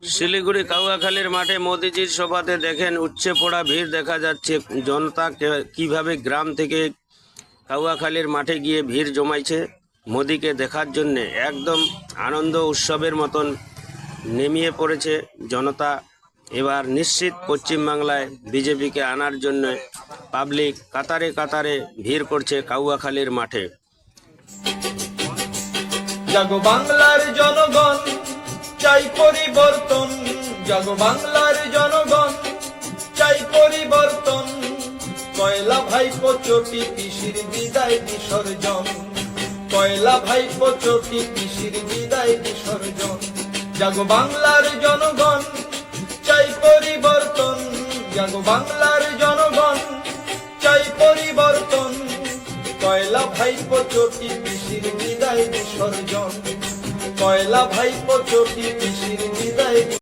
শিলিগুড়ি কাউয়াখালীর মাঠে মোদিজির সভাতে দেখেন উপচে পড়া ভিড় দেখা যাচ্ছে। জনতা কিভাবে গ্রাম থেকে কাউয়াখালীর মাঠে গিয়ে ভিড় জমাইছে মোদিকে দেখার জন্য। একদম আনন্দ উৎসবের মতন নেমিয়ে পড়েছে জনতা। এবার নিশ্চিত পশ্চিমবাংলায় বিজেপিকে আনার জন্য পাবলিক কাতারে কাতারে ভিড় করছে কাউয়াখালীর মাঠে। জাগো বাংলার জনগণ চাই পরিবর্তন, জাগো বাংলার জনগণ চাই পরিবর্তন। কয়লা ভাইপো চটি পিসির বিদায় বিসর্জন, কয়লা ভাইপো চটি পিসির বিদায় বিসর্জন। জাগো বাংলার জনগণ চাই পরিবর্তন, জাগো বাংলার জনগণ চাই পরিবর্তন। কয়লা ভাইপো চটি পিসির বিদায় বিসর্জন, কয়লা ভাইপো চটি পিসির বিদায়